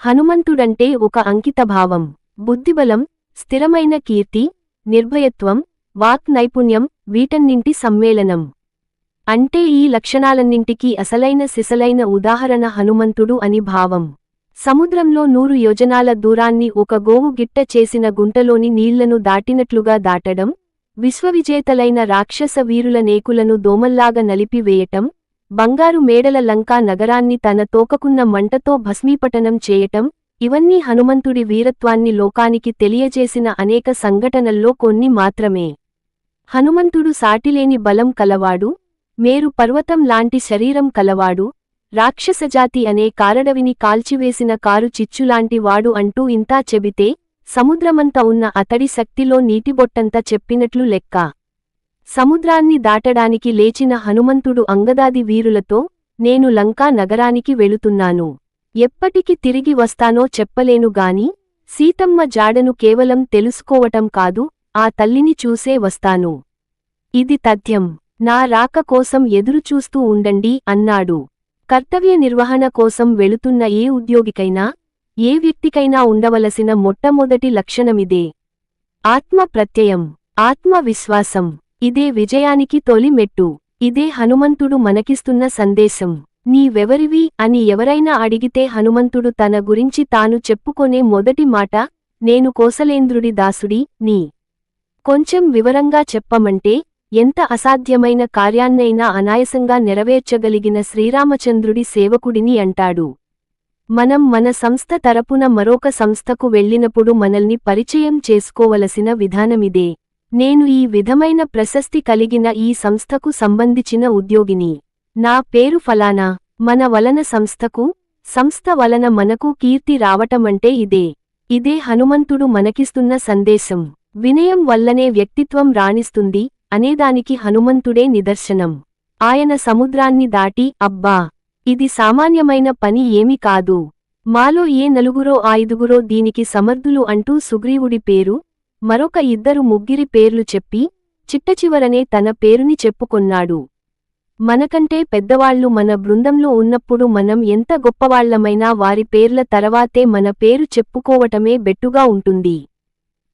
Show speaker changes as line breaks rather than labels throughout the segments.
హనుమంతుడంటే ఒక అంకితభావం, బుద్ధిబలం, స్థిరమైన కీర్తి, నిర్భయత్వం, వాక్ నైపుణ్యం, వీటన్నింటి సమ్మేళనం. అంటే ఈ లక్షణాలన్నింటికీ అసలైన సిసలైన ఉదాహరణ హనుమంతుడు అని భావం. సముద్రంలో 100 యోజనాల దూరాన్ని ఒక గోవు గిట్ట చేసిన గుంటలోని నీళ్లను దాటినట్లుగా దాటడం, విశ్వవిజేతలైన రాక్షస వీరుల నేకులను దోమల్లాగా నలిపివేయటం, బంగారు మేడల లంకా నగరాన్ని తన తోకకున్న మంటతో భస్మీపటనం చేయటం, ఇవన్నీ హనుమంతుడి వీరత్వాన్ని లోకానికి తెలియజేసిన అనేక సంఘటనల్లో కొన్ని మాత్రమే. హనుమంతుడు సాటిలేని బలం కలవాడు, మేరు పర్వతం లాంటి శరీరం కలవాడు, రాక్షసజాతి అనే కారడవిని కాల్చివేసిన కారు చిచ్చులాంటి వాడు అంటూ ఇంతా చెబితే సముద్రమంత ఉన్న అతడి శక్తిలో నీటిబొట్టంత చెప్పినట్లు లెక్క. సముద్రాన్ని దాటడానికి లేచిన హనుమంతుడు అంగదాది వీరులతో, నేను లంకా నగరానికి వెళుతున్నాను. ఎప్పటికి తిరిగి వస్తానో చెప్పలేను గాని సీతమ్మ జాడను కేవలం తెలుసుకోవటం కాదు, ఆ తల్లిని చూసే వస్తాను. ఇది తథ్యం. నా రాక కోసం ఎదురుచూస్తూ ఉండండి అన్నాడు. కర్తవ్య నిర్వహణ కోసం వెళుతున్న ఏ ఉద్యోగికైనా, ఏ వ్యక్తికైనా ఉండవలసిన మొట్టమొదటి లక్షణమిదే. ఆత్మ ప్రత్యయం, ఆత్మవిశ్వాసం. ఇదే విజయానికి తొలి మెట్టు. ఇదే హనుమంతుడు మనకిస్తున్న సందేశం. నీవెవరివి అని ఎవరైనా అడిగితే హనుమంతుడు తన గురించి తాను చెప్పుకొనే మొదటి మాట, నేను కోసలేంద్రుడి దాసుడి, నీ. కొంచెం వివరంగా చెప్పమంటే, ఎంత అసాధ్యమైన కార్యాన్నైనా అనాయాసంగా నెరవేర్చగలిగిన శ్రీరామచంద్రుడి సేవకుడిని అంటాడు. మనం మన సంస్థ తరపున మరొక సంస్థకు వెళ్ళినప్పుడు మనల్ని పరిచయం చేసుకోవలసిన విధానమిదే. నేను ఈ విధమైన ప్రశస్తి కలిగిన ఈ సంస్థకు సంబంధించిన ఉద్యోగిని. నా పేరు ఫలానా. మన వలన సంస్థకు, సంస్థ వలన మనకు కీర్తి రావటమంటే ఇదే. ఇదే హనుమంతుడు మనకిస్తున్న సందేశం. వినయం వల్లనే వ్యక్తిత్వం రాణిస్తుంది అనేదానికి హనుమంతుడే నిదర్శనం. ఆయన సముద్రాన్ని దాటి, అబ్బా! ఇది సామాన్యమైన పని ఏమి కాదు. మాలో ఏ 4-5 దీనికి సమర్థులు అంటూ సుగ్రీవుడి పేరు, మరొక 2-3 పేర్లు చెప్పి, చిట్టచివరనే తన పేరుని చెప్పుకొన్నాడు. మనకంటే పెద్దవాళ్లు మన బృందంలో ఉన్నప్పుడు మనం ఎంత గొప్పవాళ్లమైనా వారి పేర్ల తర్వాతే మన పేరు చెప్పుకోవటమే బెట్టుగా ఉంటుంది.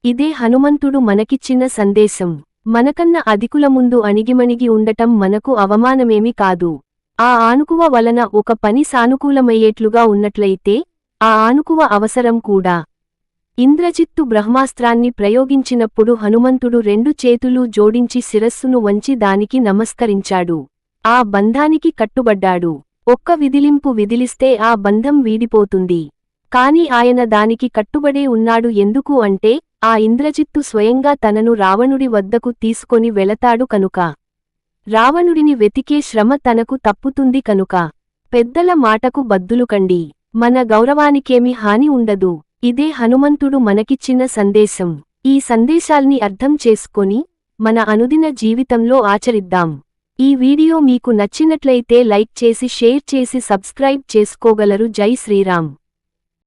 ఇదే హనుమంతుడు మనకిచ్చిన సందేశం. మనకన్న అధికుల ముందు అణిగిమణిగి ఉండటం మనకు అవమానమేమి కాదు. ఆ ఆనుకువ వలన ఒక పని సానుకూలమయ్యేట్లుగా ఉన్నట్లయితే ఆ ఆనుకువ అవసరం కూడా. ఇంద్రజిత్తు బ్రహ్మాస్త్రాన్ని ప్రయోగించినప్పుడు హనుమంతుడు 2 చేతులూ జోడించి శిరస్సును వంచి దానికి నమస్కరించాడు. ఆ బంధానికి కట్టుబడ్డాడు. ఒక్క విదిలింపు విదిలిస్తే ఆ బంధం వీడిపోతుంది. కాని ఆయన దానికి కట్టుబడే ఉన్నాడు. ఎందుకు అంటే, ఆ ఇంద్రజిత్తు స్వయంగా తనను రావణుడి వద్దకు తీసుకొని వెళతాడు కనుక. రావణుడిని వెతికే శ్రమ తనకు తప్పుతుంది కనుక. పెద్దల మాటకు బద్దులుకండి. మన గౌరవానికేమి హాని ఉండదు. ఇదే హనుమంతుడు మనకిచ్చిన సందేశం. ఈ సందేశాల్ని అర్థం చేసుకొని మన అనుదిన జీవితంలో ఆచరిద్దాం. ఈ వీడియో మీకు నచ్చినట్లయితే లైక్ చేసి షేర్ చేసి సబ్స్క్రైబ్ చేసుకోగలరు. జై శ్రీరామ్.